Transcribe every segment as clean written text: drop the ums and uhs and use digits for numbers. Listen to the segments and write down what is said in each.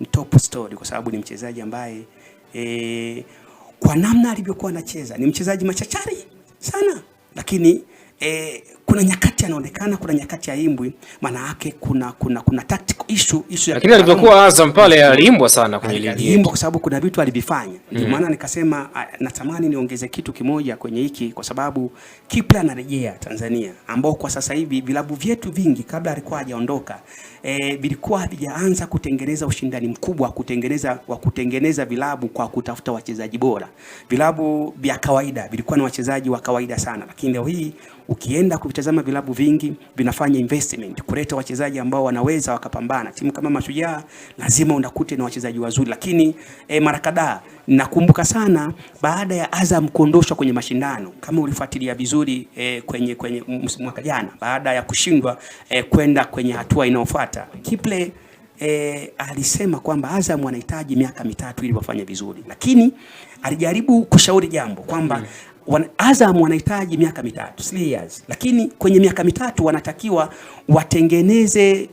ni top story kwa sababu ni mchezaji ambaye kwa namna alivyokuwa anacheza ni mchezaji machachari sana, lakini kuna nyakati anaonekana, kuna nyakati haimbwi, maana yake kuna tactical issue lakini alivyokuwa Azam pale aliimbwa sana kwenye ligi. Aliimbwa kwa sababu kuna vitu alivifanya. Ndio maana nikasema natamani niongeze kitu kimoja kwenye hiki, kwa sababu Kipre anarejea Tanzania, ambao kwa sasa hivi vilabu vyetu vingi kabla alikuwa hajaondoka vilikuwa havijaanza kutengeneza ushindani mkubwa kutengeneza vilabu kwa kutafuta wachezaji bora. Vilabu vya kawaida vilikuwa na wachezaji wa kawaida sana, lakini leo hii ukienda kuvitazama vilabu vingi vinafanya investment kuleta wachezaji ambao wanaweza wakapambana. Timu kama Mashujaa lazima unakute na wachezaji wazuri, lakini mara kadhaa nakumbuka sana baada ya Azam kuondoshwa kwenye mashindano, kama ulifuatilia vizuri kwenye mwaka jana, baada ya kushindwa kwenda kwenye hatua inayofuata, Kipre alisema kwamba Azam wanahitaji miaka 3 ili wafanye vizuri, lakini alijaribu kushauri jambo kwamba Azam wanahitaji miaka 3, 3 years, lakini kwenye miaka 3 wanatakiwa watengeneze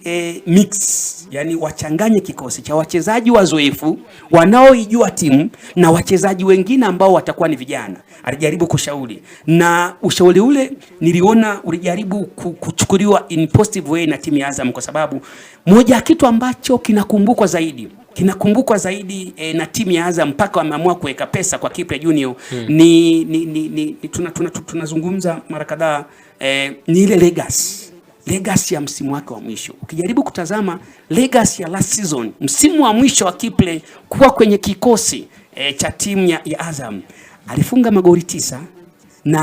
mix, yani wachanganye kikosi cha wachezaji wazoefu wanaoijua timu na wachezaji wengine ambao watakuwa ni vijana. Alijaribu kushauri, na ushauri ule niliona ulijaribu kuchukuliwa in positive way na timu ya Azam, kwa sababu moja ya kitu ambacho kinakumbukwa zaidi na timu ya Azam mpaka wameamua kuweka pesa kwa Kipre Junior tunazungumza mara kadhaa ni ile legacy ya msimu wake wa mwisho. Ukijaribu kutazama legacy ya last season, msimu wa mwisho wa Kipre kuwa kwenye kikosi cha timu ya Azam, alifunga magoli 9 na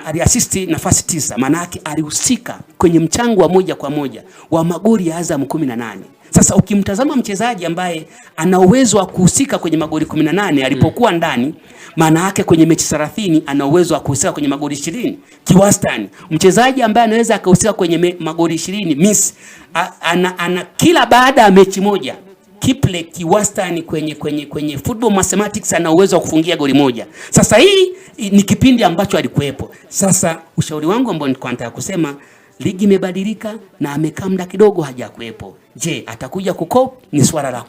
aliassist nafasi 9, maana yake alihusika kwenye mchango wa moja kwa moja wa magoli ya Azam 18. Sasa ukimtazama mchezaji ambaye ana uwezo wa kuhusika kwenye magoli 18 alipokuwa ndani, maana yake kwenye mechi 30 ana uwezo wa kuhusika kwenye magoli 20 kiwastani. Mchezaji ambaye anaweza akahusika kwenye magoli 20 ana kila baada ya mechi moja, Kipre kiwastani kwenye football mathematics ana uwezo wa kufungia goli moja. Sasa hii ni kipindi ambacho alikuwepo. Sasa ushauri wangu ambao nilikuwa nataka kusema, ligi imebadilika na amekaa muda kidogo hajakuepo. Je, atakuja kukop? Ni swala la